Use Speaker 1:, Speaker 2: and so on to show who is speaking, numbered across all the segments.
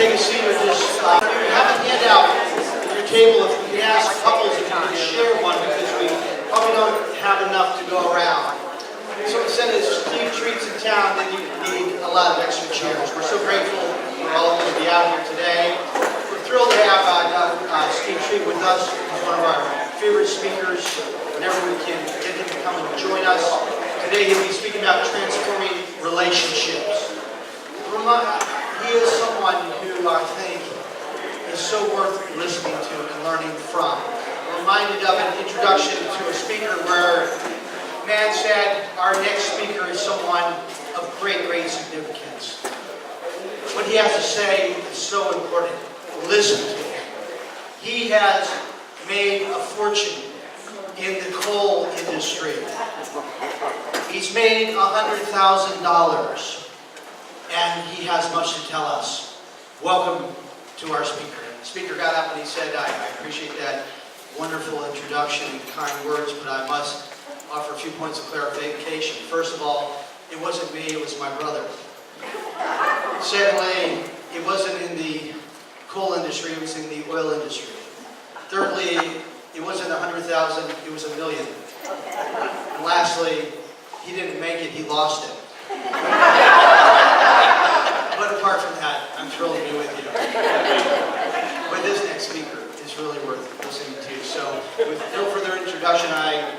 Speaker 1: take a seat or just you have a handout at your table. If we can ask couples if you can share one because we probably don't have enough to go around. So instead of Steve Treats in town, then you need a lot of extra chairs. We're so grateful for all of you to be out here today. We're thrilled to have Steve Treat with us. He's one of our favorite speakers. Whenever we can get him to come and join us. Today he'll be speaking about transforming relationships. He is someone who I think is so worth listening to and learning from. I'm reminded of an introduction to a speaker where a man said, our next speaker is someone of great, great significance. What he has to say is so important. Listen to him. He has made a fortune in the coal industry. He's made $100,000. And he has much to tell us. Welcome to our speaker. The speaker got up and he said, I appreciate that wonderful introduction and kind words, but I must offer a few points of clarification. First of all, it wasn't me, it was my brother. Secondly, it wasn't in the coal industry, it was in the oil industry. Thirdly, it wasn't 100,000, it was $1 million. And lastly, he didn't make it, he lost it. But apart from that, I'm thrilled to be with you. But this next speaker is really worth listening to. So with no further introduction, I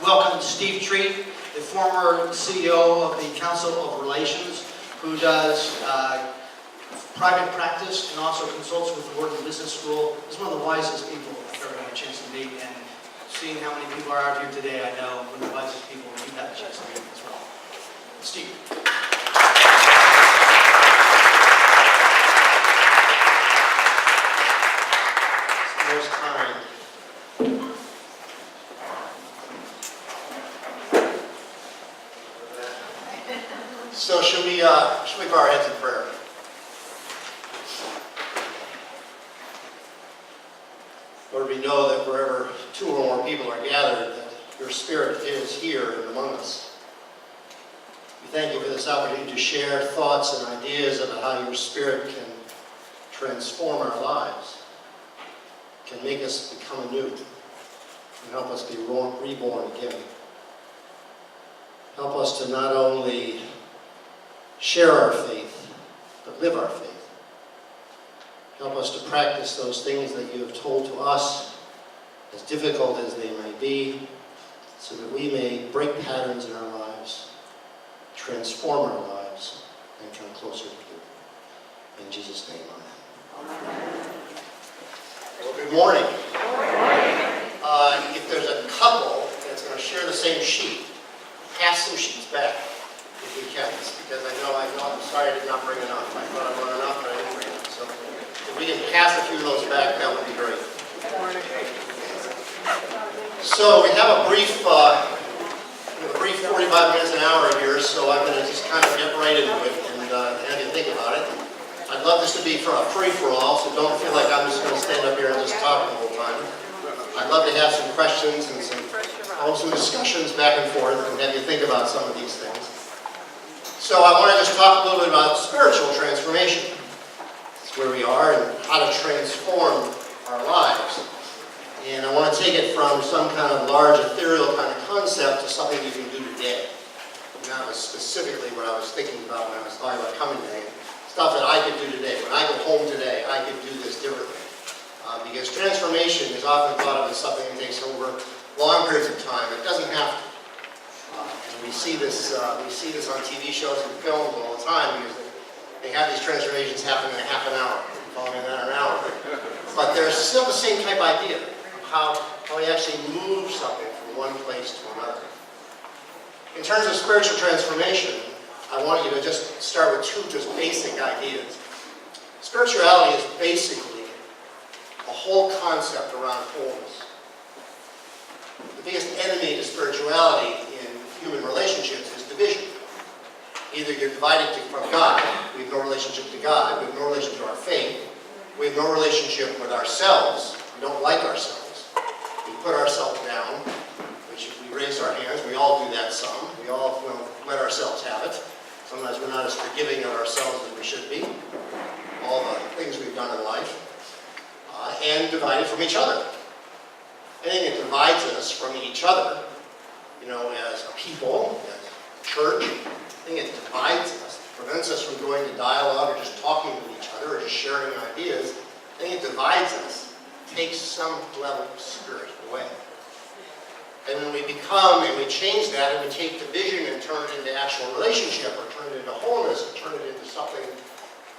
Speaker 1: welcome Steve Treat, the former CEO of the Council of Relations, who does private practice and also consults with the Wharton Business School. He's one of the wisest people I've ever had a chance to meet. And seeing how many people are out here today, I know one of the wisest people you've had a chance to meet as well. Steve. Most kind. So should we bow our heads in prayer? Lord, we know that wherever two or more people are gathered, that your Spirit is here and among us. We thank you for this opportunity to share thoughts and ideas about how your Spirit can transform our lives, can make us become anew, and help us be reborn again. Help us to not only share our faith, but live our faith. Help us to practice those things that you have told to us, as difficult as they may be, so that we may break patterns in our lives, transform our lives, and come closer to you. In Jesus' name, amen. Well, good morning. If there's a couple that's going to share the same sheet, pass some sheets back if we can, because I know I'm sorry I did not bring enough. I thought I brought enough, but I didn't bring enough. So if we can pass a few of those back, that would be great. So we have a brief 45 minutes, an hour here, so I'm going to just kind of get right into it and have you think about it. I'd love this to be for a free-for-all, so don't feel like I'm just going to stand up here and just talk the whole time. I'd love to have some questions and some discussions back and forth and have you think about some of these things. So I want to just talk a little bit about spiritual transformation. It's where we are and how to transform our lives. And I want to take it from some kind of large ethereal kind of concept to something you can do today. And that was specifically what I was thinking about when I was talking about coming today. Stuff that I could do today. When I go home today, I could do this differently. Because transformation is often thought of as something that takes over long periods of time. It doesn't have to. And we see this on TV shows and films all the time because they have these transformations happen in a half an hour, following that an hour. But there's still the same type idea of how we actually move something from one place to another. In terms of spiritual transformation, I want you to just start with two just basic ideas. Spirituality is basically a whole concept around wholeness. The biggest enemy to spirituality in human relationships is division. Either you're divided from God, we have no relationship to God, we have no relationship to our faith, we have no relationship with ourselves, we don't like ourselves. We put ourselves down, which if we raise our hands, we all do that some. We all let ourselves have it. Sometimes we're not as forgiving of ourselves as we should be. All the done in life, and divided from each other. Anything that divides us from each other, as a people, as a church, anything that divides us, prevents us from going to dialogue or just talking with each other or just sharing ideas, anything that divides us takes some level of spirit away. And when we become and we change that and we take division and turn it into actual relationship or turn it into wholeness or turn it into something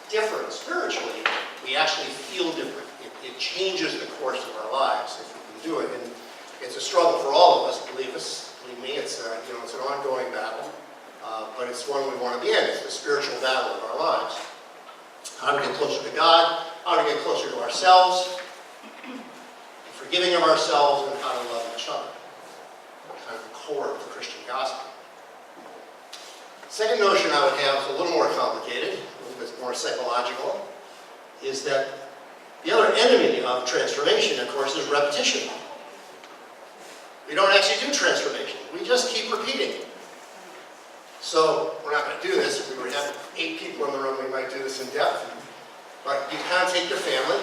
Speaker 1: different spiritually, we actually feel different. It changes the course of our lives if we can do it. And it's a struggle for all of us, believe me, it's an ongoing battle, but it's one we want to be in. It's the spiritual battle of our lives. How to get closer to God, how to get closer to ourselves, forgiving of ourselves, and how to love each other. Kind of the core of the Christian gospel. Second notion I would have is a little more complicated, a little bit more psychological, is that the other enemy of transformation, of course, is repetition. We don't actually do transformation. We just keep repeating. So we're not going to do this. If we were to have 8 people in the room, we might do this in depth. But you kind of take your family,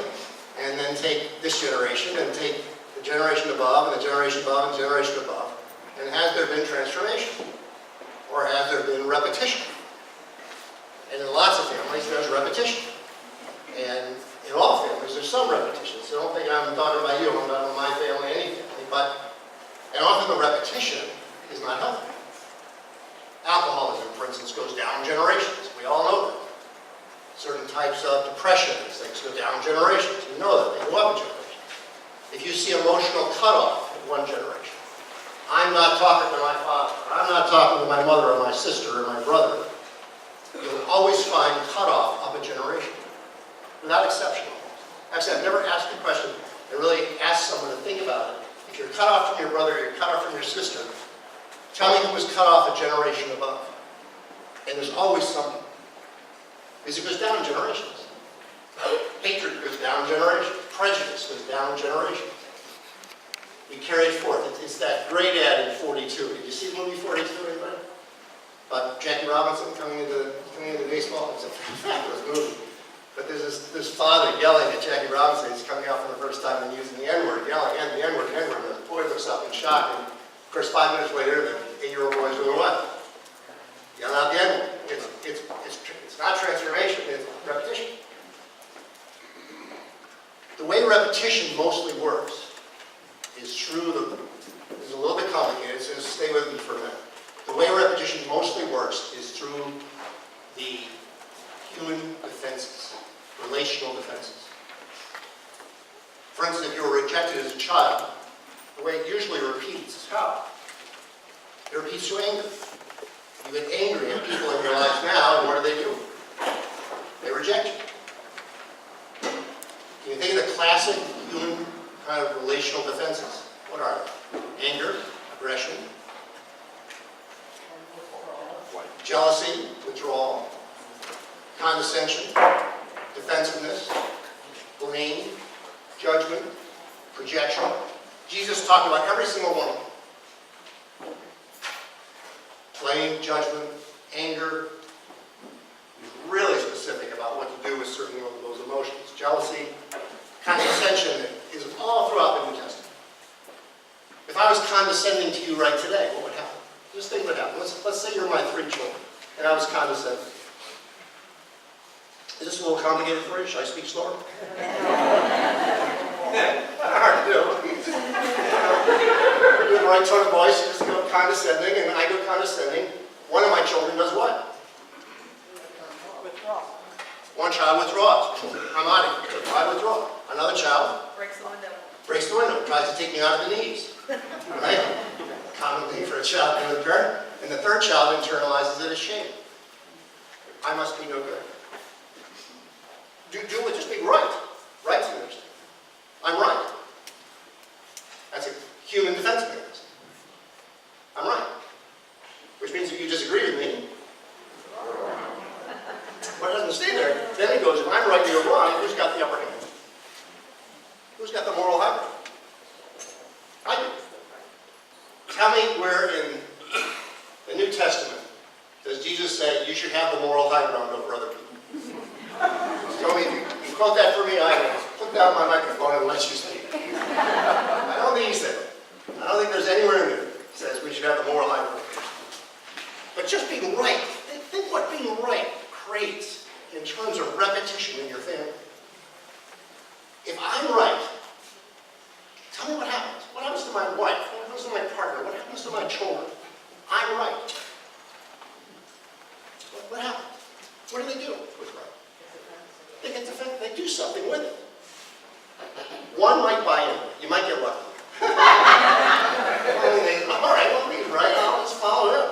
Speaker 1: and then take this generation, and take the generation above, and the generation above, and the generation above. And has there been transformation? Or has there been repetition? And in lots of families, there's repetition. And in all families, there's some repetition. So don't think I'm talking about you, I'm talking about my family, any family. And often the repetition is not healthy. Alcoholism, for instance, goes down generations. We all know that. Certain types of depression, things go down generations. We know that. They go up in generations. If you see emotional cutoff in one generation, I'm not talking to my father, I'm not talking to my mother or my sister or my brother, you'll always find cutoff of a generation, without exception. Actually, I've never asked the question and really asked someone to think about it. If you're cut off from your brother, or you're cut off from your sister, tell me who was cut off a generation above. And there's always something. Because it goes down generations. Hatred goes down generations. Prejudice goes down generations. We carry it forth. It's that great ad in 42. Did you see the movie 42, anybody? About Jackie Robinson coming into baseball. It's a fabulous movie. But there's this father yelling at Jackie Robinson. He's coming out for the first time and using the N-word, yelling, and the N-word, the N-word. And the boy looks up in shock. And of course, 5 minutes later, the 8-year-old boy's doing what? Yelling out the N-word. It's not transformation, it's repetition. The way repetition mostly works is through it's a little bit complicated, so just stay with me for a minute. The way repetition mostly works is through the human defenses, relational defenses. For instance, if you were rejected as a child, the way it usually repeats is how? It repeats through anger. You get angry at people in your lives now, and what do? They reject you. Can you think of the classic human kind of relational defenses? What are they? Anger, aggression, jealousy, withdrawal, condescension, defensiveness, blame, judgment, projection. Jesus talked about every single one of them. Blame, judgment, anger. He's really specific about what to do with certain of those emotions. Jealousy, condescension is all throughout the New Testament. If I was condescending to you right today, what would happen? Just think what would happen. Let's say you're my 3 children, and I was condescending. Is this a little complicated for you? Should I speak slower? Not hard to do. You're doing the right tone of voice, you just go condescending, and I go condescending. One of my children does what? One child withdraws. I'm out of here. I withdraw. Another child breaks the window. Tries to take me out of the knees. Right? Common thing for a child and a parent. And the third child internalizes it as shame. I must be no good. Do it, just be right. Right's the understanding. I'm right. That's a human defense mechanism. I'm right. Which means if you disagree with me, well, it doesn't stay there. Then it goes, if I'm right and you're wrong, who's got the upper hand? Who's got the moral high ground? I do. Tell me where in the New Testament does Jesus say you should have the moral high ground over other people? Tell me if you quote that for me, I will put down my microphone and let you speak. I don't think he said it. I don't think there's anywhere in there that says we should have a moral hyperlocation. But just being right, think what being right creates in terms of repetition in your family. If I'm right, tell me what happens. What happens to my wife? What happens to my partner? What happens to my children? I'm right. What happens? What do they do with right? They get defended. They do something with it. One might buy in. You might get lucky. I'm all right, well, he's right. I'll just follow him.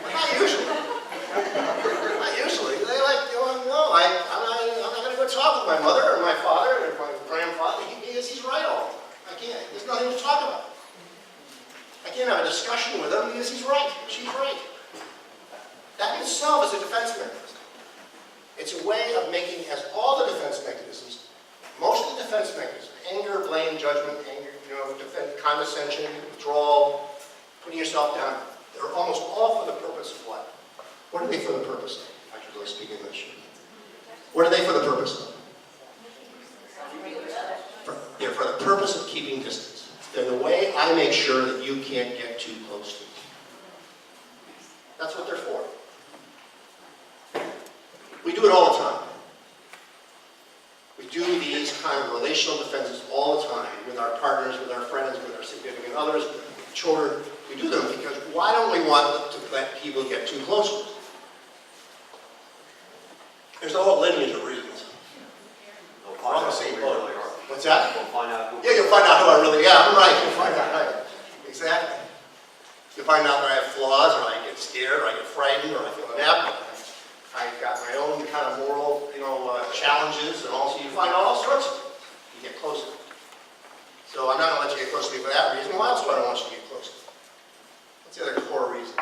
Speaker 1: But not usually. Not usually. They like going, no, I'm not going to go talk with my mother or my father or my grandfather because he's right all the time. I can't. There's nothing to talk about. I can't have a discussion with him because he's right. She's right. That in itself is a defense mechanism. It's a way of making, as all the defense mechanisms, most of the defense mechanisms, anger, blame, judgment, condescension, withdrawal, putting yourself down, they're almost all for the purpose of what? What are they for the purpose of? I should really speak English. What are they for the purpose of? They're for the purpose of keeping distance. They're the way I make sure that you can't get too close to me. That's what they're for. We do it all the time. We do these kind of relational defenses all the time with our partners, with our friends, with our significant others, with children. We do them because why don't we want to let people get too close to us? There's a whole lineage of reasons. We're on the same boat. What's that?
Speaker 2: We'll find out.
Speaker 1: Yeah, you'll find out who I really am. Right, you'll find out. Right. Exactly. You'll find out that I have flaws, or I get scared, or I get frightened, or I feel inadequate. I've got my own kind of moral, challenges, and also you find out all sorts of things. You get closer. So I'm not going to let you get close to me for that reason. Why else do I don't want you to get close to me? What's the other core reason?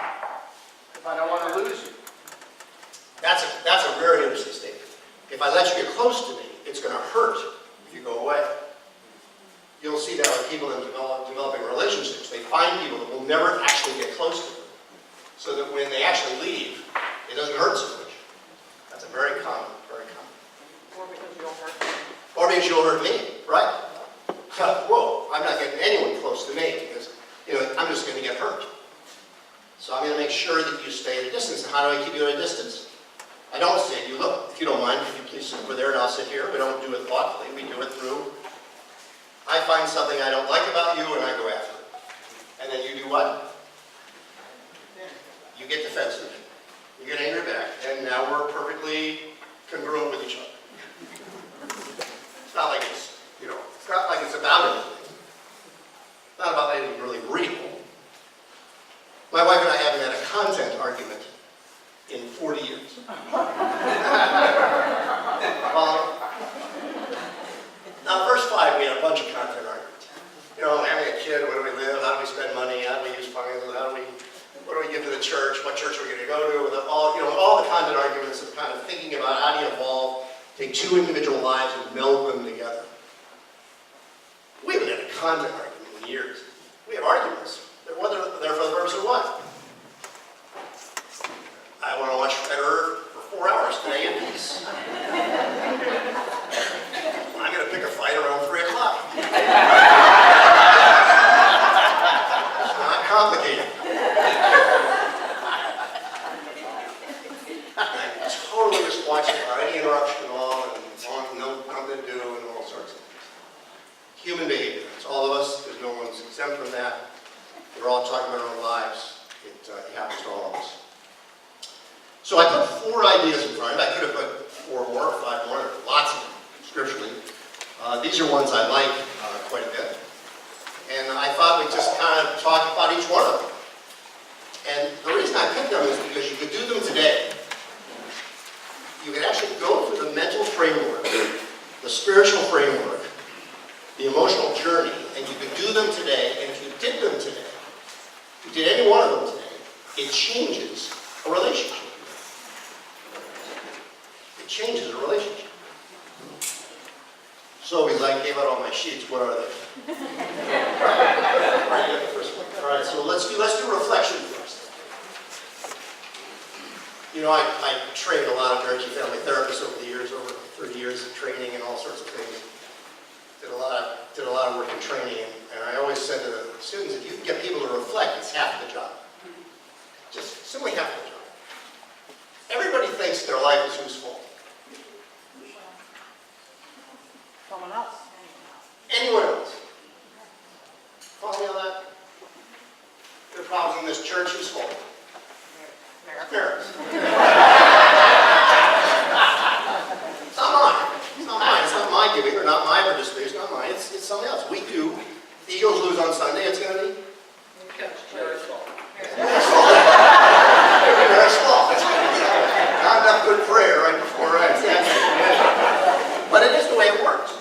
Speaker 2: If I don't want to lose you.
Speaker 1: That's a very interesting statement. If I let you get close to me, it's going to hurt if you go away. You'll see that with people in developing relationships. They find people that will never actually get close to them, so that when they actually leave, it doesn't hurt so much. That's a very common, very common.
Speaker 3: Or because you don't hurt me.
Speaker 1: Or because you'll hurt me, right? Whoa, I'm not getting anyone close to me because, I'm just going to get hurt. So I'm going to make sure that you stay at a distance. And how do I keep you at a distance? I don't say to you, look, if you don't mind, could you please sit over there and I'll sit here. We don't do it thoughtfully. We do it through, I find something I don't like about you and I go after it. And then you do what? You get defensive. You get angry back. And now we're perfectly congruent with each other. It's not like it's about anything. It's not about anything really real. My wife and I haven't had a content argument in 40 years. Now, verse 5, we had a bunch of content arguments. Having a kid, where do we live? How do we spend money? How do we use finances? What do we give to the church? What church are we going to go to? All the content arguments of kind of thinking about how do you evolve, take two individual lives and meld them together. We haven't had a content argument in years. We have arguments. They're for the purpose of what? I want to watch Federer for 4 hours today in peace. I'm going to pick a fight around 3 o'clock. It's not complicated. I'm totally just watching without any interruption at all, and nothing to do, and all sorts of things. Human behavior. It's all of us. There's no one's exempt from that. We're all talking about our own lives. It happens to all of us. So I put 4 ideas in front of it. I could have put 4 more, 5 more, lots of them, scripturally. These are ones I like quite a bit. And I thought we'd just kind of talk about each one of them. And the reason I picked them is because you could do them today. You could actually go through the mental framework, the spiritual framework, the emotional journey, and you could do them today. And if you did them today, if you did any one of them today, it changes a relationship. It changes a relationship. So we gave out all my sheets. What are they? All right, so let's do reflection first. You know, I trained a lot of marriage and family therapists over the years, over 30 years of training and all sorts of things. Did a lot of work in training, and I always said to the students, if you can get people to reflect, it's half the job. Just simply half the job. Everybody thinks their life is whose fault?
Speaker 3: Someone else.
Speaker 1: Anyone else? Follow me on that? There are problems in this church, whose fault? Parents. It's not mine. It's not mine. It's not my giving or not my participation. It's not mine. It's somebody else. We do. The Eagles lose on Sunday. It's going to be Eric's fault. Eric's fault. Not enough good prayer right before right. But it is the way it works.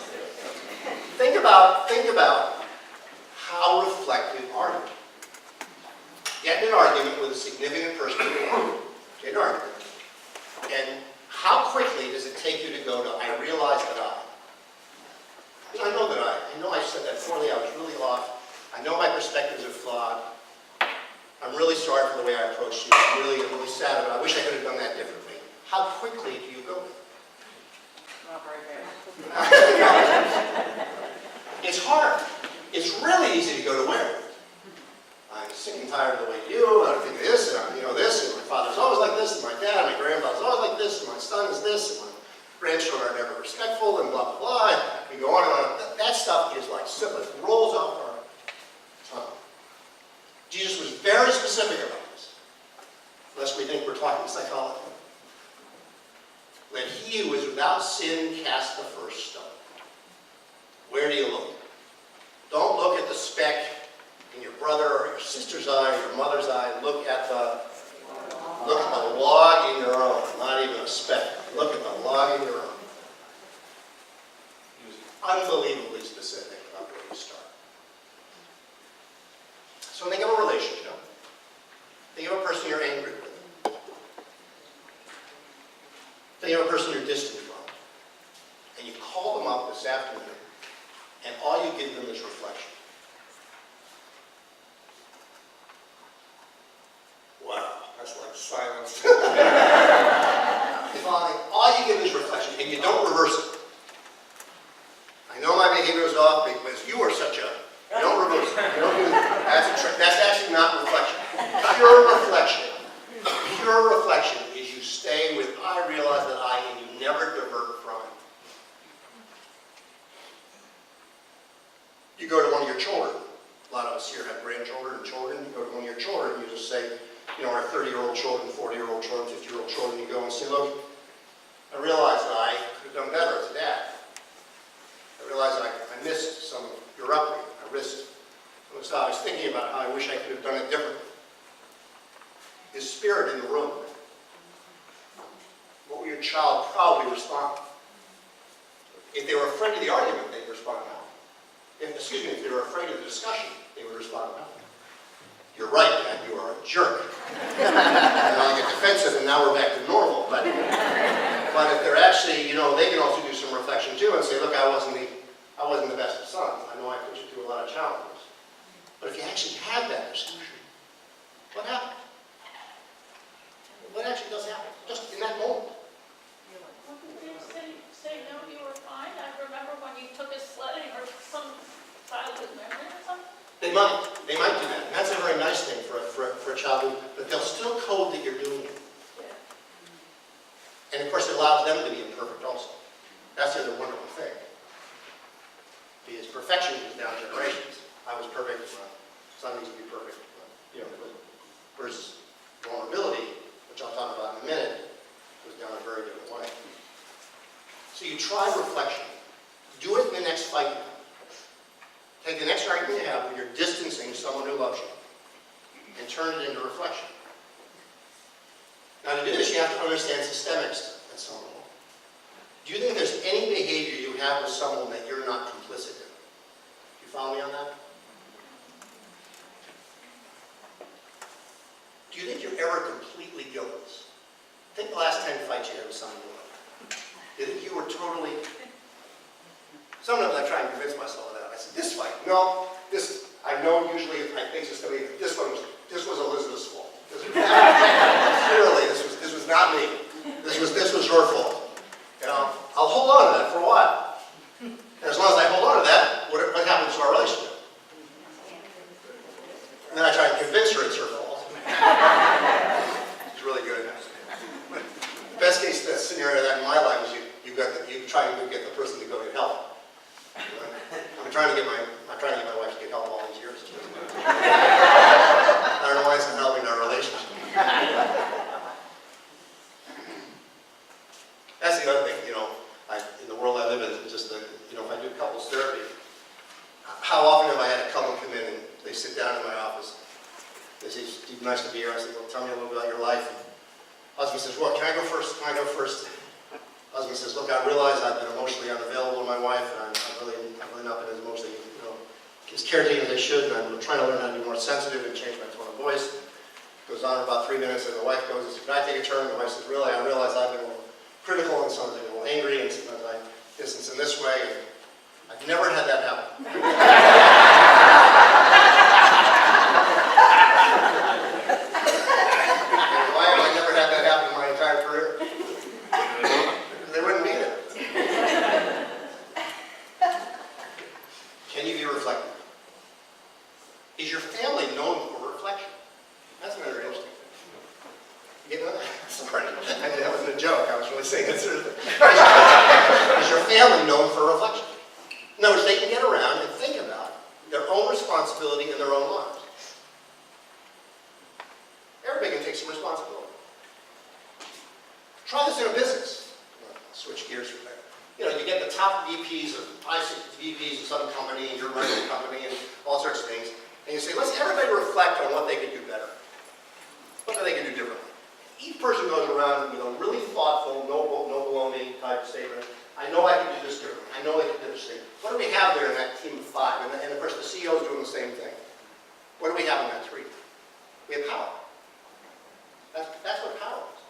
Speaker 1: Think about how reflective are you? Get in an argument with a significant person in your life. Get in an argument. And how quickly does it take you to go to, I realize that I know that I know I said that poorly, I was really off. I know my perspectives are flawed. I'm really sorry for the way I approached you. I'm really sad about it. I wish I could have done that differently. How quickly do you go?
Speaker 3: Not very fast.
Speaker 1: It's hard. It's really easy to go to where? I'm sick and tired of the way you do, and I think this, and this, and my father's always like this, and my dad, and my grandfather's always like this, and my son is this, and my grandchildren are never respectful, and blah, blah, blah, and we go on and on. That stuff is like simple. It rolls off our tongue. Jesus was very specific about this, lest we think we're talking psychology. Let he who is without sin cast the first stone. Where do you look? Don't look at the speck in your brother or your sister's eye or your mother's eye. Look at the log in your own, not even a speck. Look at the log in your own. He was unbelievably specific about where you start. So think of a relationship. Think of a person you're angry with. Think of a person you're distant from. And you call them up this afternoon, and all you give them is reflection. Wow, that's like silence. All you give is reflection, and you don't reverse it. I know my behavior is off because you are such a... You don't reverse it. You don't do that. That's a trick. That's actually not reflection. Pure reflection is you stay with, I realize that and you never divert from it. You go to one of your children. A lot of us here have grandchildren and children. You go to one of your children, you just say, our 30-year-old children, 40-year-old children, 50-year-old children, you go and say, look, I realize that I could have done better as a dad. I realize I missed some of your upbringing. I was thinking about how I wish I could have done it differently. Is spirit in the room? What would your child probably respond? If they were afraid of the argument, they'd respond now. If they were afraid of the discussion, they would respond now. You're right, Dad, you are a jerk. And I'll get defensive, and now we're back to normal. But if they're actually, they can also do some reflection too and say, look, I wasn't the best of sons. I know I put you through a lot of challenges. But if you actually have that discussion, what happened? What actually does happen? Just in that moment.
Speaker 4: Did you say no, you were fine? I remember when you took us sledding or some childhood memory or something.
Speaker 1: They might do that. And that's a very nice thing for a child, but they'll still code that you're doing it.
Speaker 4: Yeah.
Speaker 1: And of course, it allows them to be imperfect also. That's the other wonderful thing. Because perfection is down generations. I was perfect, my son needs to be perfect. Versus vulnerability, which I'll talk about in a minute, goes down a very different way. So you try reflection. Do it in the next fight you have. Take the next argument you have when you're distancing someone who loves you and turn it into reflection. Now to do this, you have to understand systemic stuff at some level. Do you think there's any behavior you have with someone that you're not complicit in? Do you follow me on that? Do you think you're ever completely guiltless? Think the last 10 fights you had with someone you love. Do you think you were totally... Sometimes I try and convince myself of that. I said, this fight, no, I know usually I think it's going to be, this was Elizabeth's fault. Clearly, this was was not me. This was her fault. You know, I'll hold on to that for a while. And as long as I hold on to that, what happens to our relationship? And then I try to convince her it's her fault. It's really good. The best case scenario of that in my life is you try to get the person to go get help. I'm trying to get my wife to get help all these years. I don't know why it's not helping our relationship. That's the other thing, you know, in the world I live in, it's just that, you know, if I do couples therapy, how often have I had a couple come in and they sit down in my office, they say, "Steve, nice to be here." I say, "Well, tell me a little bit about your life." And husband says, "Well, can I go first? Can I go first?" Husband says, "Look, I realize I've been emotionally unavailable to my wife, and I've really not been as emotionally, you know, as caretaking as I should, and I'm trying to learn how to be more sensitive and change my tone of voice." Goes on about 3 minutes, and the wife goes and says, "Can I take a turn?" The wife says, "Really, I realize I've been a little critical, and sometimes I'm a little angry, and sometimes I distance in this way, and I've never had that happen." And why have I never had that happen in my entire career? Because they wouldn't mean it. Can you be reflective? Is your family known for reflection? That's another interesting thing. You get that? Sorry, that wasn't a joke. I was really saying it seriously. Is your family known for reflection? In other words, they can get around and think about their own responsibility in their own lives. Everybody can take some responsibility. Try this in a business. I'll switch gears for a second. You know, you get the top VPs of 5-6 VPs of some company, and you're running a company, and all sorts of things. And you say, let's everybody reflect on what they could do better. What they can do differently. Each person goes around with a really thoughtful, no baloney type statement. I know I can do this differently. I know I can do this thing. What do we have there in that team of 5? And of course, the CEO is doing the same thing. What do we have in that 3? We have power. That's what power is.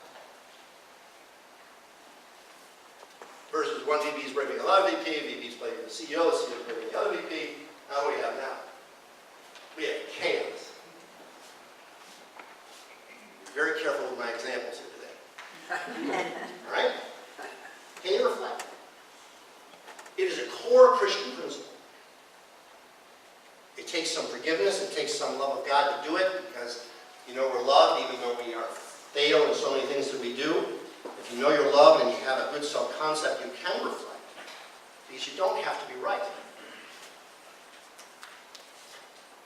Speaker 1: Versus one VP is bringing another VP, VP is blaming the CEO is blaming the other VP. Now what do we have now? We have chaos. Very careful with my examples here today. All right? Can you reflect? It is a core Christian principle. It takes some forgiveness, it takes some love of God to do it, because you know we're loved even though we are fail in so many things that we do. If you know you're loved and you have a good self-concept, you can reflect, because you don't have to be right.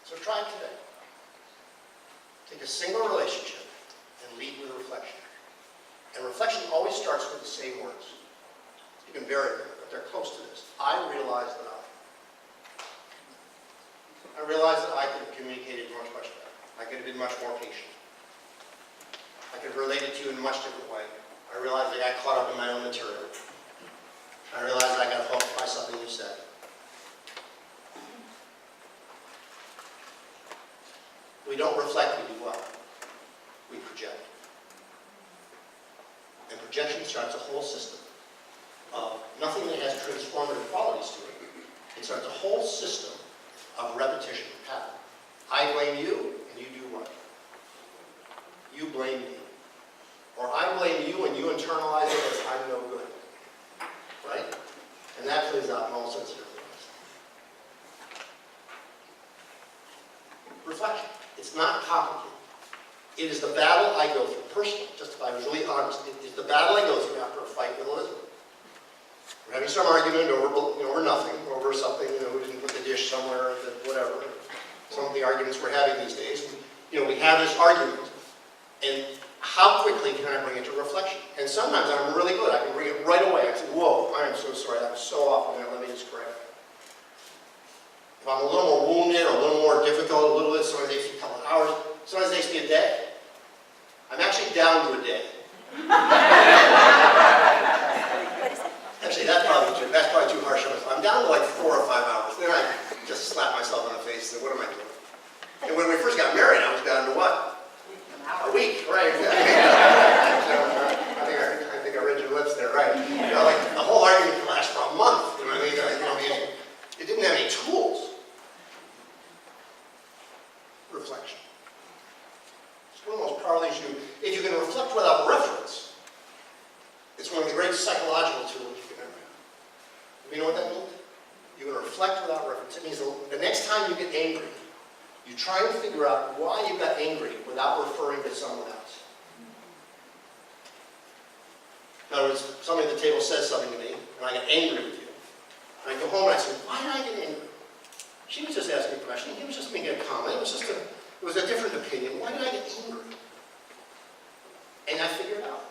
Speaker 1: So try it today. Take a single relationship and lead with reflection. And reflection always starts with the same words. You can vary them, but they're close to this. I realize that I could have communicated much better. I could have been much more patient. I could have related to you in a much different way. I realized I got caught up in my own material. I realized I got hooked by something you said. We don't reflect, we do what? We project. And projection starts a whole system of nothing that has transformative qualities to it. It starts a whole system of repetition, pattern. I blame you, and you do what? You blame me. Or I blame you, and you internalize it as I'm no good. Right? And that plays out in all sorts of different ways. Reflection. It's not complicated. It is the battle I go through personally, just if I was really honest. It's the battle I go through after a fight with Elizabeth. We're having some argument over nothing, over something, we didn't put the dish somewhere, whatever. Some of the arguments we're having these days. We have this argument. And how quickly can I bring it to reflection? And sometimes I'm really good. I can bring it right away. I say, whoa, I am so sorry. That was so off in there. Let me just correct it. If I'm a little more wounded or a little more difficult, a little bit, sometimes it takes me a couple of hours. Sometimes it takes me a day. I'm actually down to a day. Actually, that's probably too harsh. I'm down to like 4 or 5 hours. Then I just slap myself in the face and say, what am I doing? And when we first got married, I was down to what? A week, right? I think I read your lips there, right? Like the whole argument can last for a month. You know what I mean? It didn't have any tools. Reflection. It's one of the most powerful things you do. If you can reflect without reference, You know what that means? You're going to reflect without reference. It means the next time you get angry, you try and figure out why you got angry without referring to someone else. In other words, somebody at the table says something to me, and I get angry with you. And I go home and I say, why did I get angry? She was just asking a question. He was just making a comment. It was a different opinion. Why did I get angry? And I figured it out.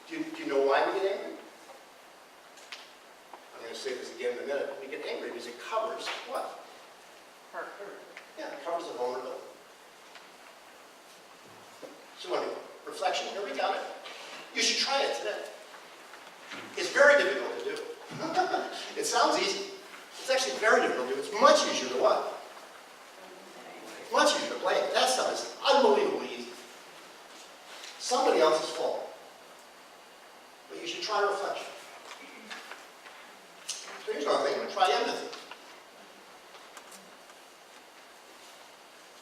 Speaker 1: Do you know why we get angry? I'm going to say this again in a minute. We get angry because it covers what?
Speaker 3: Hurt.
Speaker 1: Yeah, it covers the vulnerability. So anyway, reflection, here we got it. You should try it today. It's very difficult to do. It sounds easy. It's actually very difficult to do. It's much easier to what? Much easier to blame. That stuff is unbelievably easy. Somebody else's fault. But you should try reflection. So here's another thing. Try empathy.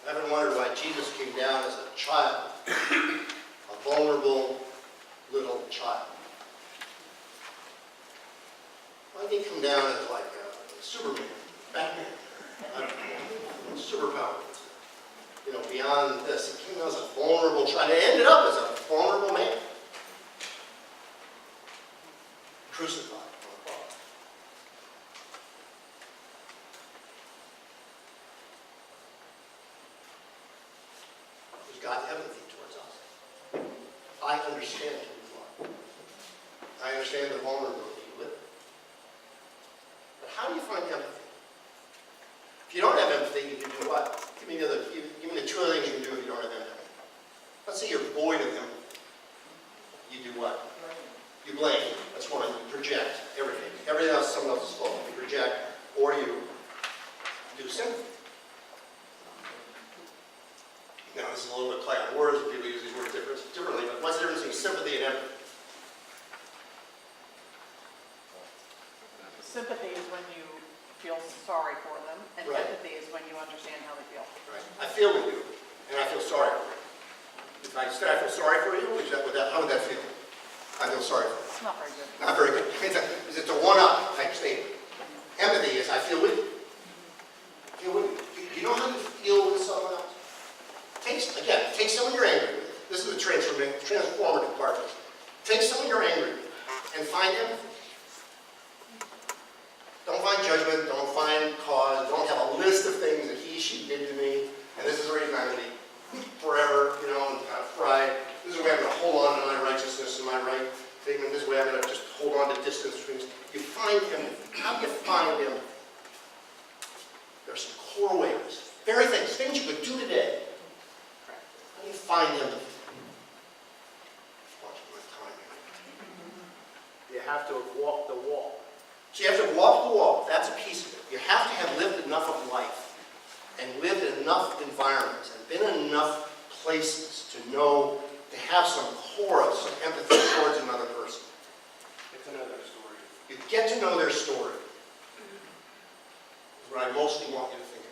Speaker 1: I haven't wondered why Jesus came down as a child, a vulnerable little child. Why did he come down as like Superman, Batman, I don't know, superpower? You know, beyond this, he came down as a vulnerable child. It ended up as a vulnerable man, crucified on the cross. There's God's empathy towards us. I understand who you are. I understand the vulnerability you live in. But how do you find empathy? If you don't have empathy, you can do what? Give me the two other things you can do if you don't have empathy. Let's say you're void of empathy. You do what? You blame. That's one. You project everything. Everything else is someone else's fault. You project, or you do sympathy. Now, this is a little bit play on words, and people use these words differently, but what's the difference between sympathy and empathy?
Speaker 3: Sympathy is when you feel sorry for them, and
Speaker 1: Right.
Speaker 3: empathy is when you understand how they feel.
Speaker 1: Right. I feel with you, and I feel sorry for you. If I said I feel sorry for you, how would that feel? I feel sorry for you.
Speaker 3: It's not very good.
Speaker 1: Not very good. It's a one-up type statement. Empathy is I feel with you. Feel with you. Do you know how you feel with someone else? Take someone you're angry with. This is the transformative part of it. Take someone you're angry with and find empathy. Don't find judgment, don't find cause, don't have a list of things that he, she did to me, and this is the reason I'm going to be forever, and kind of fried. This is the way I'm going to hold on to my righteousness and my right statement. This way I'm going to just hold on to distance between us. You find empathy. How do you find empathy? There are some core ways. Very things you could do today. How do you find empathy? Watch my time here.
Speaker 2: You have to have walked the walk.
Speaker 1: So you have to walk the walk. That's a piece of it. You have to have lived enough of life and lived in enough environments and been in enough places to know, to have some core of some empathy towards another person.
Speaker 2: Get to know their story.
Speaker 1: You get to know their story. Is what I mostly want you to think of.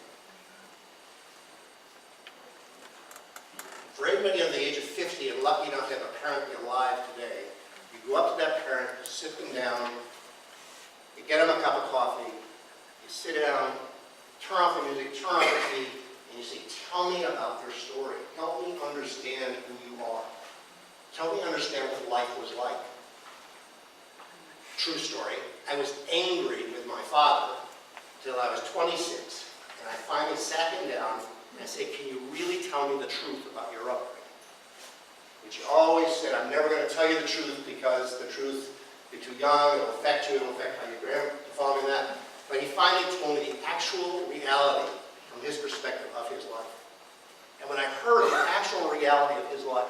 Speaker 1: For anybody under the age of 50 and lucky enough to have a parent be alive today, you go up to that parent, you sit them down, you get them a cup of coffee, you sit down, turn off the music, turn off the TV, and you say, tell me about your story. Help me understand who you are. Help me understand what life was like. True story. I was angry with my father till I was 26, and I finally sat him down and I said, can you really tell me the truth about your upbringing? Which he always said, I'm never going to tell you the truth because the truth, you're too young, it'll affect you, it'll affect how you follow me that. But he finally told me the actual reality from his perspective of his life. And when I heard the actual reality of his life,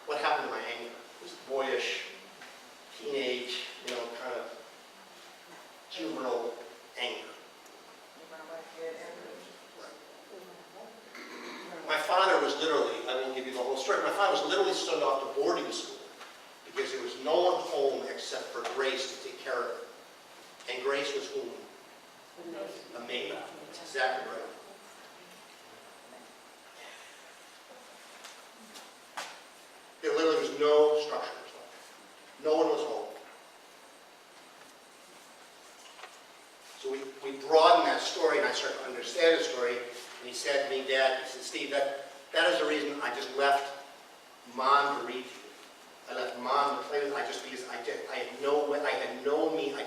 Speaker 1: what happened to my anger? This boyish, teenage, kind of juvenile anger. My father was literally, I won't give you the whole story, my father was literally sent off to boarding school because there was no one home except for Grace to take care of him. And Grace was whom? A maid. That's exactly right. There literally was no structure. No one was home.
Speaker 5: So we broadened that story, and I started to understand the story. And he said to me, Dad, he said, Steve, that is the reason I just left Mom to read to you. I left Mom to play with, because I had no way, I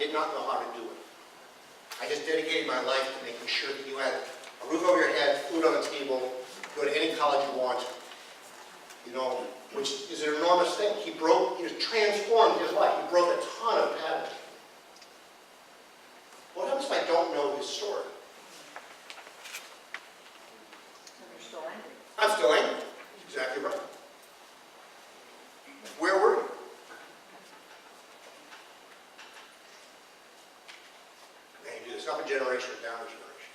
Speaker 5: did not know how to do it. I just dedicated my life to making sure that you had a roof over your head, food on the table, go to any college you want, you know, which is an enormous thing. He transformed his life. He broke a ton of patterns. What happens if I don't know his story?
Speaker 3: And you're still angry.
Speaker 5: I'm still angry. Exactly right. Where were you? And you do this up a generation or down a generation.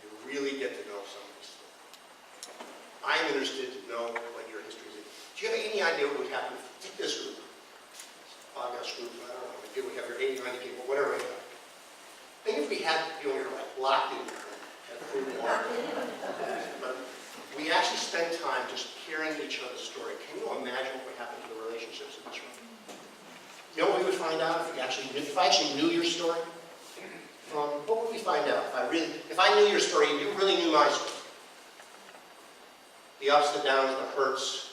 Speaker 5: You really get to know somebody's story. I'm interested to know what your history is. Do you have any idea what would happen? Take this group. August group, I don't know. Maybe we have your 80, 90 people, whatever we have. Think if we had, you know, you're like locked in there, had food and water. But we actually spend time just hearing each other's story. Can you imagine what would happen to the relationships in this room? You know what we would find out if I actually knew your story? What would we find out if I knew your story and you really knew my story? The ups, the downs, the hurts,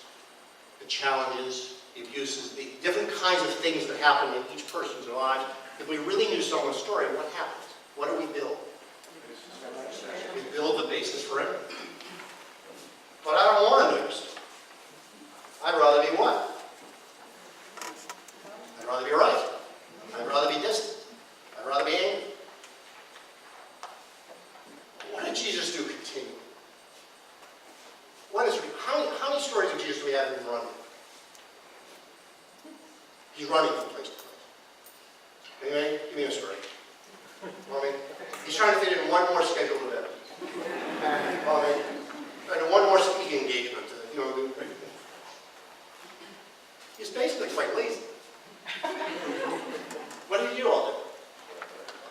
Speaker 5: the challenges, the abuses, the different kinds of things that happen in each person's lives. If we really knew someone's story, what happens? What do we build? We build the basis for everything. But I don't want to know your story. I'd rather be what? I'd rather be right. I'd rather be distant. I'd rather be angry. What did Jesus do continually? How many stories of Jesus do we have in running? He's running from place to place. Anyway, give me a story. He's trying to fit in one more scheduled event. And one more speaking engagement. He's basically quite lazy. What did he do all day?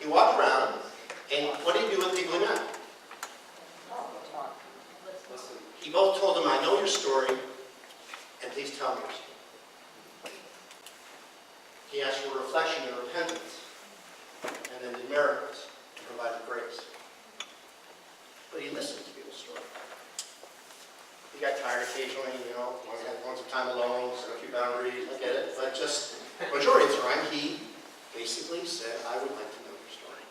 Speaker 5: He walked around, and what did he do with people he met? He both told them, I know your story, and please tell me your story. He asked for reflection and repentance, and then did miracles to provide grace. But he listened to people's story. He got tired occasionally, wants some time alone, set a few boundaries, I get it. But just the majority of the time, he basically said, I would like to know your story.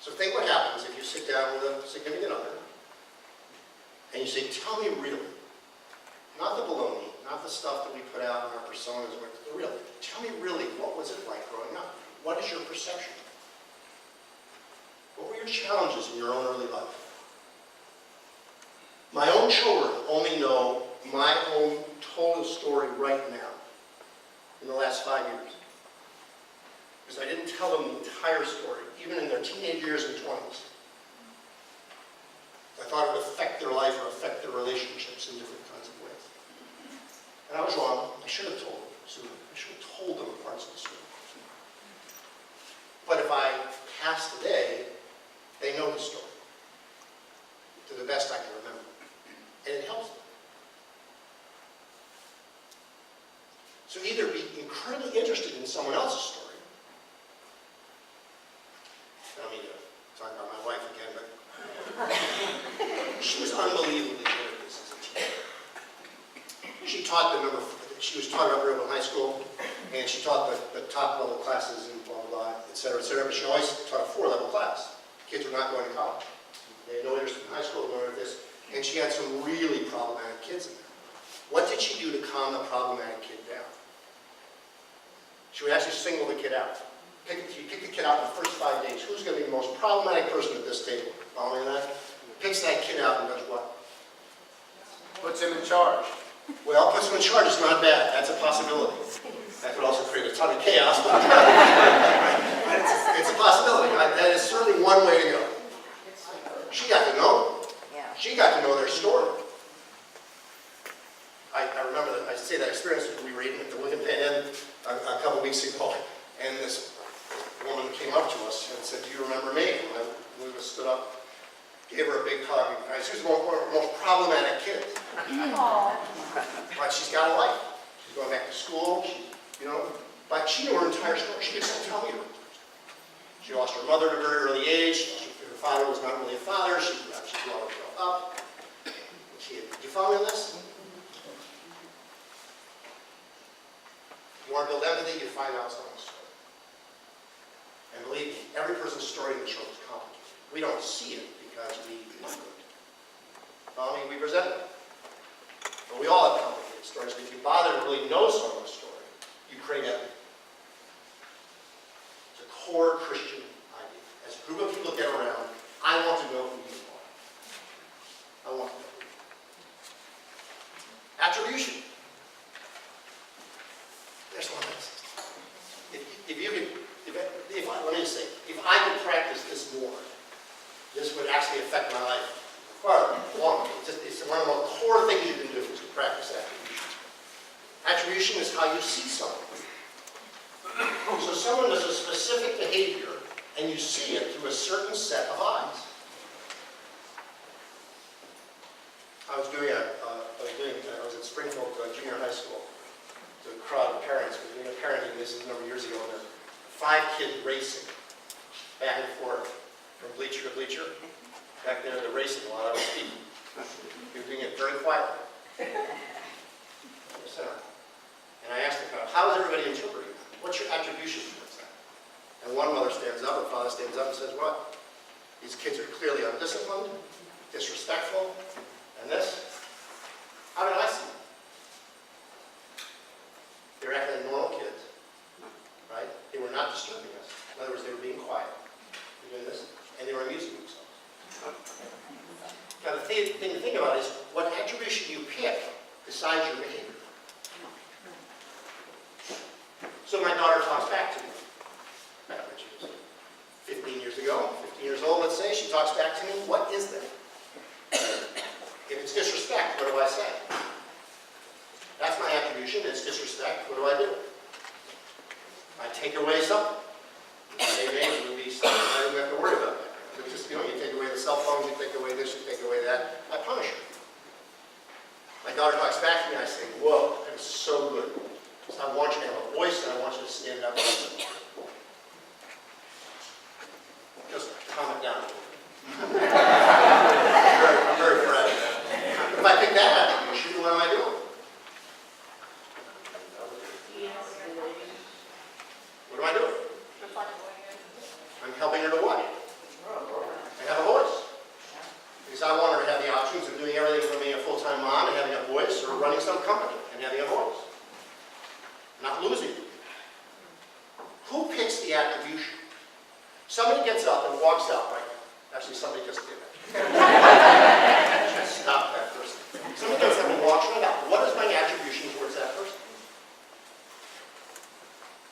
Speaker 5: So think what happens if you sit down with a significant other, and you say, tell me really, not the baloney, not the stuff that we put out in our personas, but really, tell me really, what was it like growing up? What is your perception? What were your challenges in your own early life? My own children only know my own total story right now, in the last 5 years. Because I didn't tell them the entire story, even in their teenage years and 20s. I thought it would affect their life or affect their relationships in different kinds of ways. And I was wrong. I should have told them sooner. I should have told them parts of the story. But if I pass today, they know the story to the best I can remember. And it helps them. So either be incredibly interested in someone else's story. I don't mean to talk about my wife again, but she was unbelievably good at this as a teacher. She was taught at Upper Hill High School, and she taught the top level classes and blah, blah, blah, et cetera, et cetera. But she always taught a 4-level class. Kids were not going to college. They had no interest in high school, no interest in this. And she had some really problematic kids in there. What did she do to calm the problematic kid down? She would actually single the kid out. You pick the kid out in the first 5 days. Who's going to be the most problematic person at this table? Following that? Picks that kid out and does what?
Speaker 2: Puts him in charge.
Speaker 5: Well, puts him in charge is not bad. That's a possibility. That could also create a ton of chaos, but it's a possibility. That is certainly one way to go. She got to know them. She got to know their story. I remember that, I say that experience when we were eating at the William Penn Inn a couple weeks ago, and this woman came up to us and said, do you remember me? And we stood up, gave her a big hug. She was one of our most problematic kids. But she's got a life. She's going back to school. But But she knew her entire story. She could tell me her entire story. She lost her mother at a very early age. Her father was not really a father. She grew herself up. Did you follow me on this? You want to build empathy, you find out someone's story. And believe me, every person's story in the show is complicated. We don't see it because we look good. Follow me? We present it. But we all have complicated stories. But if you bother to really know someone's story, you create empathy. It's a core Christian idea. As a group of people get around, I want to know who you are. I want to know who you are. Attribution. There's one of those. Let me just say, if I could practice this more, this would actually affect my life far longer. It's one of the core things you can do is to practice attribution. Attribution is how you see something. So someone does a specific behavior, and you see it through a certain set of eyes. I was at Springfield Junior High School. To a crowd of parents. We were doing a parenting, this is a number of years ago, and there were 5 kids racing back and forth from bleacher to bleacher. Back there, they're racing while I was speaking. We were doing it very quietly. And I asked the crowd, how is everybody interpreting that? What's your attribution towards that? And one mother stands up, and father stands up and says, what? These kids are clearly undisciplined, disrespectful, and this? How did I see it? They were acting like normal kids, right? They were not disturbing us. In other words, they were being quiet. They were doing this, and they were amusing themselves. Now, the thing to think about is what attribution you pick decides your behavior. So my daughter talks back to me. Back when she was 15 years ago, 15 years old, let's say, she talks back to me. What is that? If it's disrespect, what do I say? That's my attribution. It's disrespect. What do? I take away something. Maybe it would be something I don't have to worry about that. But just, you take away the cell phones, you take away this, you take away that. I punish her. My daughter talks back to me, and I say, whoa, that is so good. So I want you to have a voice, and I want you to stand up and listen. Just calm it down. I'm very proud of that. If I pick that attribution, what am I doing? What am I doing? I'm helping her to what? And have a voice. Because I want her to have the options of doing everything from being a full-time mom and having a voice, or running some company and having a voice. Not losing it. Who picks the attribution? Somebody gets up and walks out right now. Actually, somebody just did it. Just stop that person. Somebody gets up and walks right out. What is my attribution towards that person?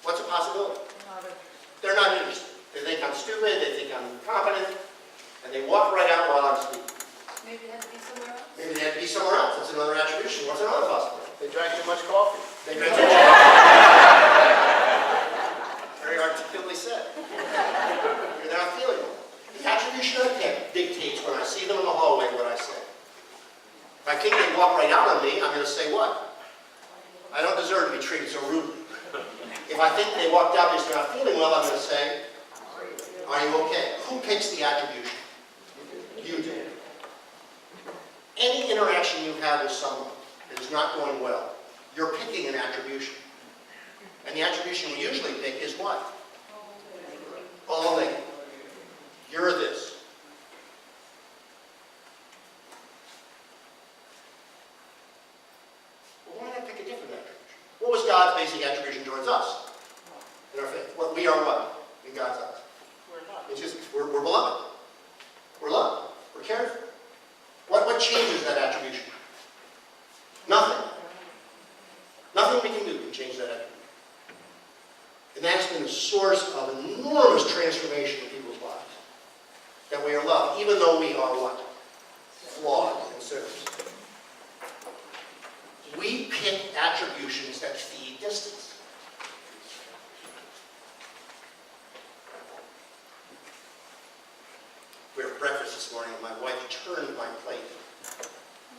Speaker 5: What's a possibility? They're not interested. They think I'm stupid, they think I'm incompetent, and they walk right out while I'm speaking.
Speaker 3: Maybe they had to be somewhere else?
Speaker 5: Maybe they had to be somewhere else. That's another attribution. What's another possibility?
Speaker 2: They drank too much coffee.
Speaker 5: They drank too much coffee. Very articulately said. They're not feeling well. The attribution I pick dictates when I see them in the hallway what I say. If I think they walk right out on me, I'm going to say what? I don't deserve to be treated so rudely. If I think they walked out because they're not feeling well, I'm going to say, are you okay? Who picks the attribution? You do. Any interaction you have with someone that is not going well, you're picking an attribution. And the attribution we usually pick is what? All negative. You're this. Well, why not pick a different attribution? What was God's basic attribution towards us in our faith? What we are what in God's eyes? It's just we're beloved. We're loved. We're cared for. What changes that attribution? Nothing. Nothing we can do can change that attribution. And that's been the source of enormous transformation in people's lives. That we are loved, even though we are what? Flawed and sinners. We pick attributions that feed distance. We were at breakfast this morning, and my wife turned my plate.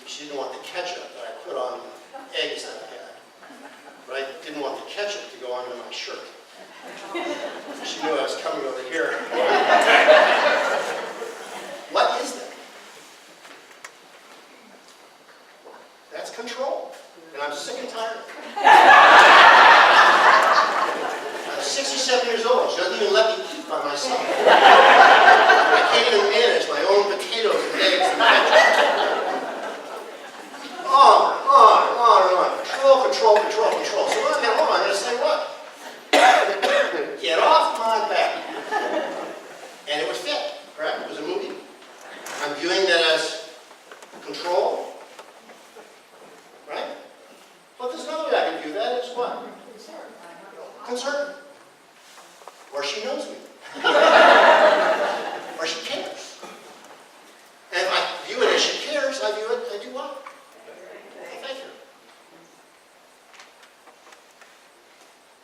Speaker 5: She didn't want the ketchup that I put on the eggs that I had. but I didn't want the ketchup to go onto my shirt. She knew I was coming over here. What is that? That's control. And I'm sick and tired of it. I'm 67 years old. She doesn't even let me eat by myself. I can't even manage my own potatoes and eggs and ketchup. On and on. Control, control, control, control. So when I get home, I'm going to say what? Get off my back. And it was fit, correct? It was a movie. I'm viewing that as control, right? But there's another way I can view that as what? Concern. Or she knows me. Or she cares. And if I view it as she cares, I do what? I thank her.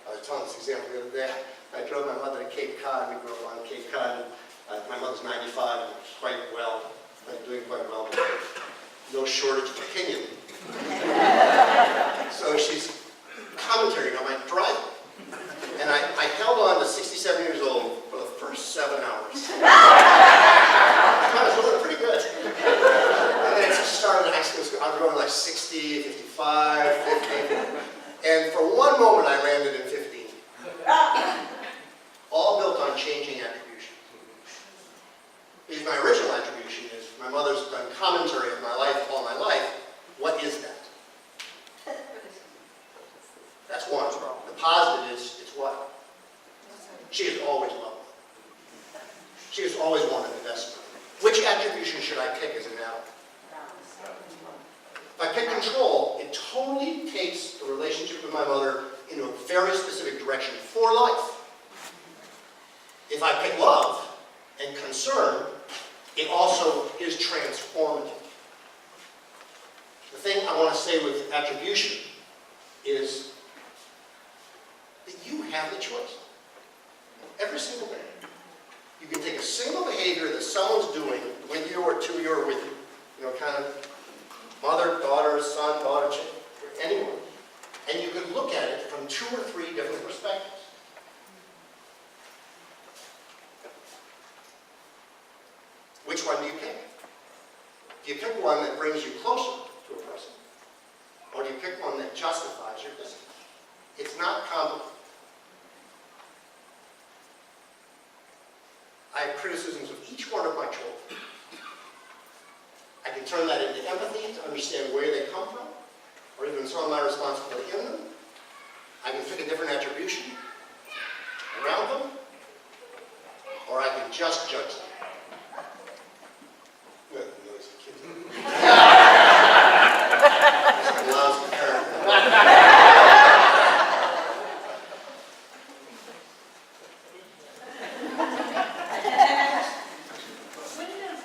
Speaker 5: I was telling this example the other day. I drove my mother to Cape Cod. We grew up on Cape Cod. My mother's 95 and quite well, doing quite well. But no shortage of opinion. So she's commentating on my driving. And I held on to 67 years old for the first 7 hours. I was doing pretty good. And then it just started, I was going like 60, 55, 50. And for one moment I landed in 15. All built on changing attribution. Because my original attribution is, my mother's done commentary of my life all my life. What is that? That's one. The positive is, it's what? She has always loved me. She has always wanted the best for me. Which attribution should I pick as an adult? If I pick control, it totally takes the relationship with my mother into a very specific direction for life. If I pick love and concern, it also is transformative. The thing I want to say with attribution is that you have the choice. Every single day. You can take a single behavior that someone's doing with you or to you or with you, kind of mother, daughter, son, daughter, anyone, and you can look at it from 2 or 3 different perspectives. Which one do you pick? Do you pick one that brings you closer to a person? Or do you pick one that justifies your distance? It's not complicated. I have criticisms of each one of my children. I can turn that into empathy to understand where they come from, or even some of my responsibility in them. I can pick a different attribution around them, or I can just judge them. Well, noisy kids. Lousy parent.
Speaker 3: When does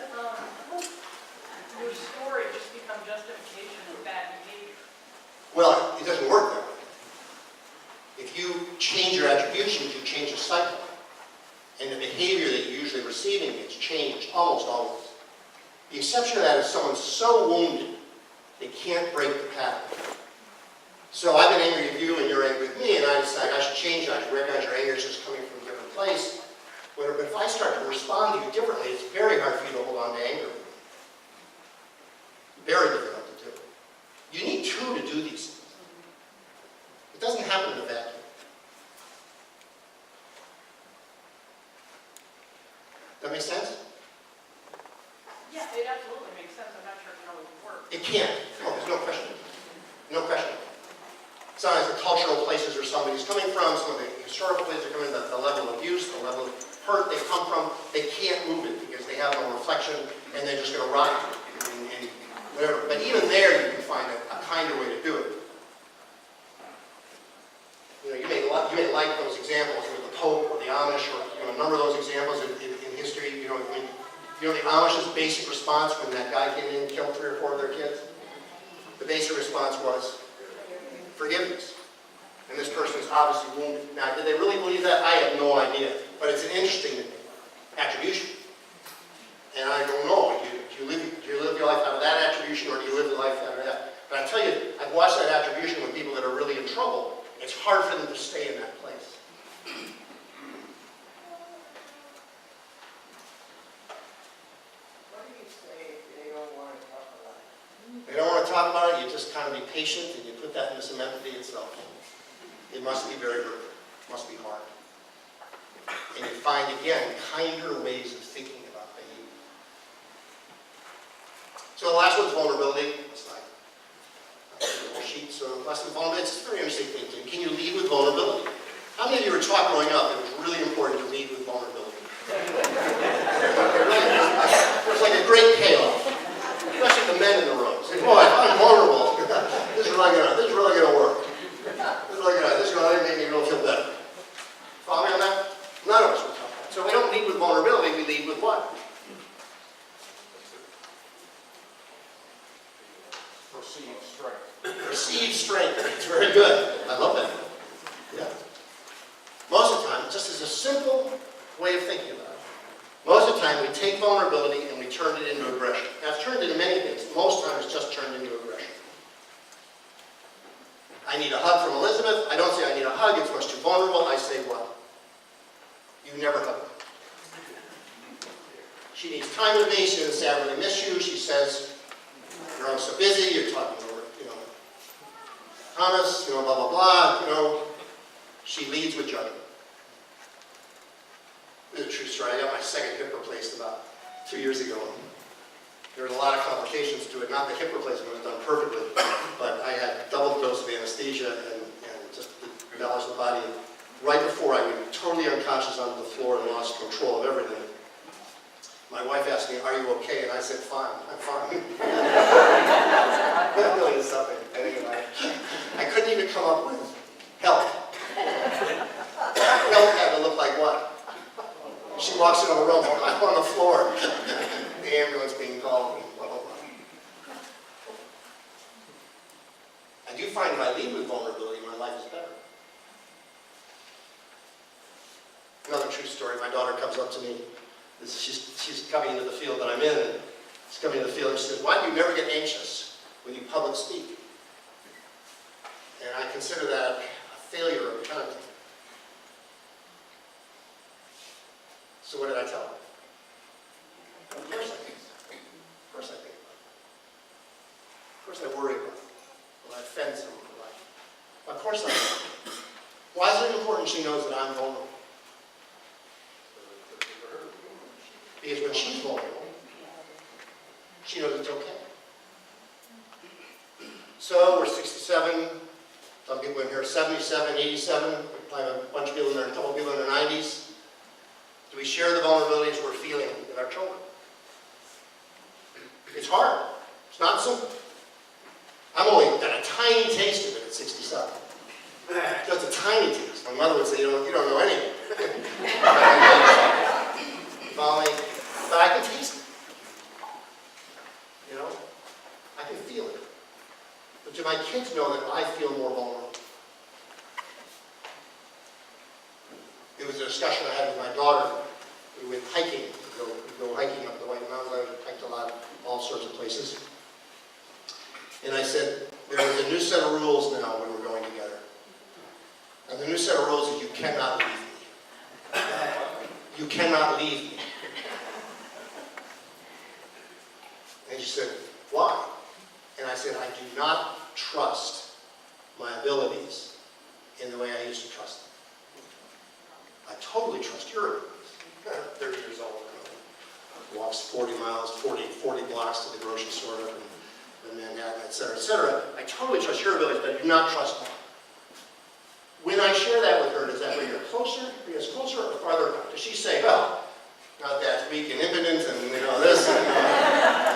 Speaker 3: your story just become justification of bad behavior?
Speaker 5: Well, it doesn't work that way. If you change your attributions, you change the cycle. And the behavior that you're usually receiving gets changed almost always. The exception to that is someone's so wounded, they can't break the pattern. So I've been angry with you and you're angry with me, and I decide I should change. I should recognize your anger is just coming from a different place. But if I start to respond to you differently, it's very hard for you to hold on to anger. Very difficult to do. You need 2 to do these things. It doesn't happen in a vacuum. That make sense?
Speaker 3: Yeah, it absolutely makes sense. I'm not sure it can always work.
Speaker 5: It can. Oh, there's no question. No question. Sometimes the cultural places where somebody's coming from, some of the historical places they're coming from, the level of abuse, the level of hurt they come from, they can't move it because they have no reflection and they're just going to rot and whatever. But even there you can find a kinder way to do it. You may like those examples with the Pope or the Amish or a number of those examples in history. The Amish's basic response when that guy came in and killed 3 or 4 of their kids, the basic response was forgiveness. And this person is obviously wounded. Now, did they really believe that? I have no idea. But it's an interesting attribution. And I don't know. Do you live your life out of that attribution or do you live your life out of that? But I tell you, I've watched that attribution with people that are really in trouble. It's hard for them to stay in that place.
Speaker 2: What do you say if they don't want to talk about it?
Speaker 5: They don't want to talk about it, you just kind of be patient and you put that in the cementity itself. It must be very hurtful, must be hard. And you find, again, kinder ways of thinking about behavior. So the last one's vulnerability. It's like a sheet, so less than vulnerability. It's a very interesting thing. Can you lead with vulnerability? How many of you were taught growing up it was really important to lead with vulnerability? It was like a great payoff, especially the men in the room. Say, boy, if I'm vulnerable, this is really gonna work. This is gonna make me really feel better. Follow me on that? None of us will tell that. So we don't lead with vulnerability, we lead with what?
Speaker 2: Perceived strength.
Speaker 5: Perceived strength. It's very good. I love that. Yeah. Most of the time, just as a simple way of thinking about it, most of the time we take vulnerability and we turn it into aggression. Now, it's turned into many things. Most times it's just turned into aggression. I need a hug from Elizabeth. I don't say I need a hug. It's much too vulnerable. I say what? You never hug her. She needs time with me. She doesn't say I really miss you. She says, you're always so busy. You're talking over, Thomas, blah, blah, blah. She leads with judgment. This is a true story. I got my second hip replaced about 2 years ago. There was a lot of complications to it. Not the hip replacement was done perfectly, but I had double dose of anesthesia and just the balance of the body. Right before I went totally unconscious onto the floor and lost control of everything, my wife asked me, "Are you okay?" And I said, "Fine, I'm fine." That really is something. I couldn't even come up with help. Help had to look like what? She walks into a room, I'm on the floor. The ambulance being called, blah, blah, blah. I do find if I lead with vulnerability, my life is better. Another true story, my daughter comes up to me. She's coming into the field that I'm in, and she's coming into the field and she says, "Why do you never get anxious when you public speak?" And I consider that a failure of parenting. So what did I tell her? Of course I think. Of course I think. Of course I worry about it. Will I offend someone? Of course I do. Why is it important she knows that I'm vulnerable? Because when she's vulnerable, she knows it's okay. So we're 67, some people in here are 77, 87, I have a bunch of people in there, a couple of people in their 90s. Do we share the vulnerabilities we're feeling with our children? It's hard. It's not simple. I'm only got a tiny taste of it at 67. Just a tiny taste. My mother would say, you don't know anything. Follow me? But I can taste it. I can feel it. But do my kids know that I feel more vulnerable? It was a discussion I had with my daughter. We went hiking. We go hiking up the White Mountains. I hiked a lot, all sorts of places. And I said, there is a new set of rules now when we're going together. And the new set of rules is you cannot leave me. You cannot leave me. And she said, why? And I said, I do not trust my abilities in the way I used to trust them. I totally trust your abilities. 30 years old, walks 40 miles, 40 blocks to the grocery store up in Manhattan, et cetera, et cetera. I totally trust your abilities, but I do not trust mine. When I share that with her, does that bring her closer, bring us closer or farther apart? Does she say, well, not that weak and impotent and this and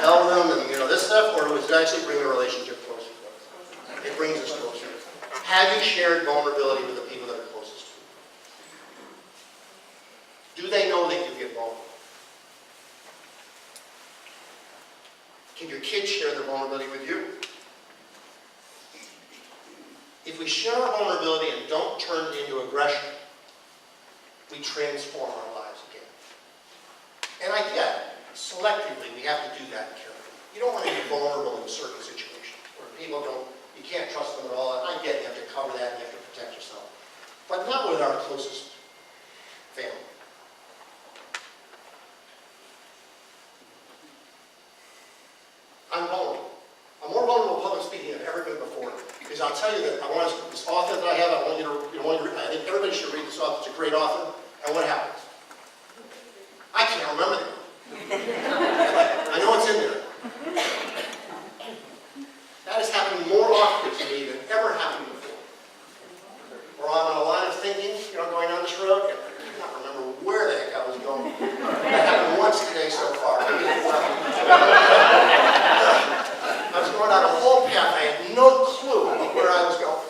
Speaker 5: tell them and this stuff, or does it actually bring the relationship closer? It brings us closer. Have you shared vulnerability with the people that are closest to you? Do they know that you get vulnerable? Can your kids share their vulnerability with you? If we share our vulnerability and don't turn it into aggression, we transform our lives again. And I get, selectively, we have to do that carefully. You don't want to be vulnerable in certain situations where people you can't trust them at all. And I get you have to cover that, you have to protect yourself. But not with our closest family. I'm vulnerable. I'm more vulnerable in public speaking than I've ever been before. Because I'll tell you that this author that I have, I want you to, I think everybody should read this author. It's a great author. And what happens? I can't remember them. I know it's in there. That is happening more often to me than ever happened before. Or I'm on a line of thinking, going down this road, and I cannot remember where the heck I was going. That happened once today so far. I was going down a whole path, I had no clue where I was going.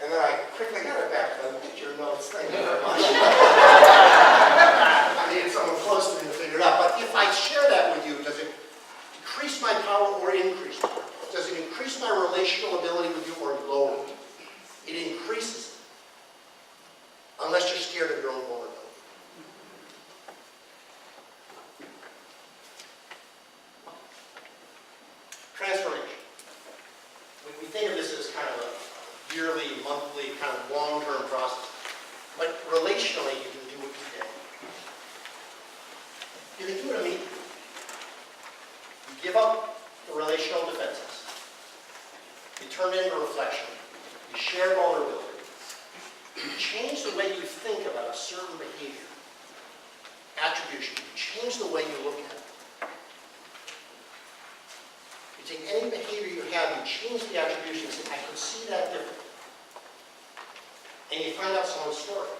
Speaker 5: And then I quickly got it back to the picture notes. Thank you very much. I needed someone close to me to figure it out. But if I share that with you, does it decrease my power or increase my power? Does it increase my relational ability with you or lower it? It increases it. Unless you're scared of your own vulnerability. Transformation. We think of this as kind of a yearly, monthly, kind of long-term process. But relationally, you can do it today. You can do it immediately. You give up the relational defenses. You turn into reflection. You share vulnerability. You change the way you think about a certain behavior. Attribution. You change the way you look at it. You take any behavior you have, you change the attribution and say, I could see that differently. And you find out someone's story.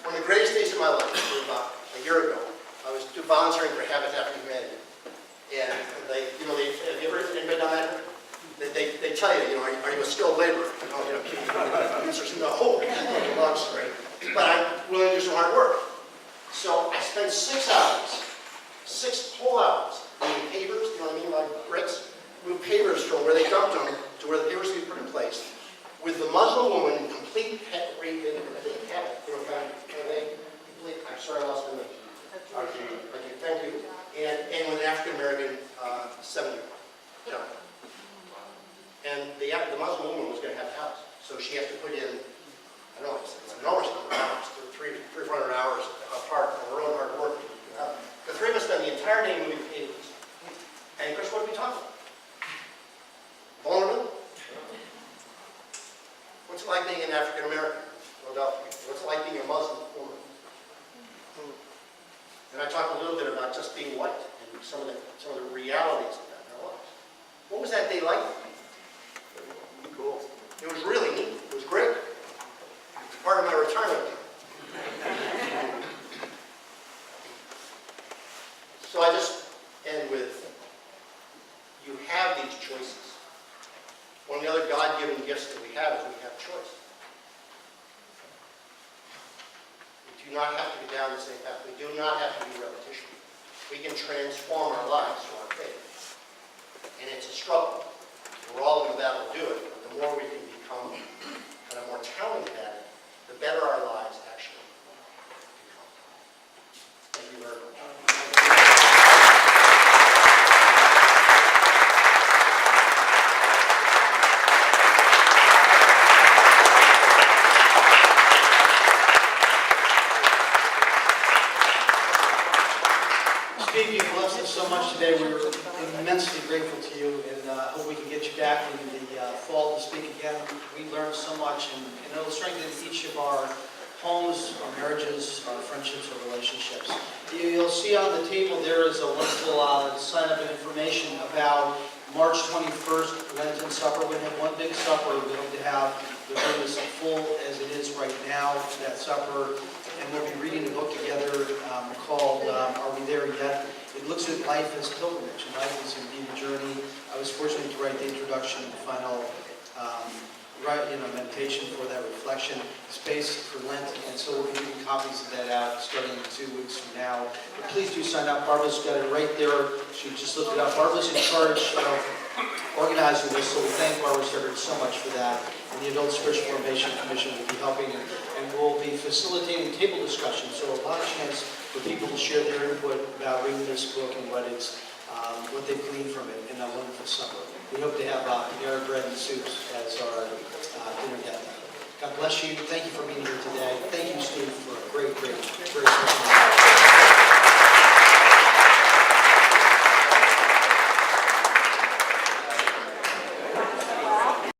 Speaker 5: One of the greatest days of my life, about a year ago, I was volunteering for Habitat for Humanity. And they, have you ever, anybody done that? They tell you, are you a skilled laborer? The answer's no. Long story. But I'm willing to do some hard work. So I spent 6 hours, 6 whole hours, moving pavers, like bricks, move pavers from where they dumped them to where the pavers could be put in place, with the Muslim woman in complete habit, I'm sorry I lost the name. Thank you. And with an African American 7-year-old. And the Muslim woman was going to have a house. So she has to put in, I don't know, it's an enormous number of hours, 300 or 400 hours apart of her own hard work. The three of us spent the entire day moving pavers. And of course, what are we talking about? Vulnerability. What's it like being an African American in Philadelphia? What's it like being a Muslim woman? And I talked a little bit about just being white and some of the realities of that in our lives. What was that day like? Cool. It was really neat. It was great. It's part of my retirement deal. So I just end with, you have these choices. One of the other God-given gifts that we have is we have choice. We do not have to go down the same path. We do not have to be repetition. We can transform our lives through our faith. And it's a struggle. We're all in the battle to do it. But the more we can become kind of more talented at it, the better our lives actually become. Thank you very much.
Speaker 6: Steve, you blessed us so much today. We're immensely grateful to you, and hope we can get you back in the fall to speak again. We learned so much, and it'll strengthen each of our homes, our marriages, our friendships, our relationships. You'll see on the table there is a wonderful sign-up and information about March 21st, Lenten Supper. We're going to have one big supper. We hope to have the room as full as it is right now for that supper. And we'll be reading a book together called Are We There Yet? It looks at life as pilgrimage, and life is indeed a journey. I was fortunate to write the introduction and the final meditation for that reflection space for Lent, and so we'll be giving copies of that out starting in 2 weeks from now. But please do sign up. Barbara's got it right there. She just looked it up. Barbara's in charge of organizing this, so we thank Barbara Stubbard so much for that. And the Adult Spiritual Formation Commission will be helping, and we'll be facilitating table discussions, so a lot of chance for people to share their input about reading this book and what it's what they've gleaned from it in a wonderful supper. We hope to have Panera Bread and Soups as our dinner that night. God bless you. Thank you for being here today. Thank you, Steve, for a great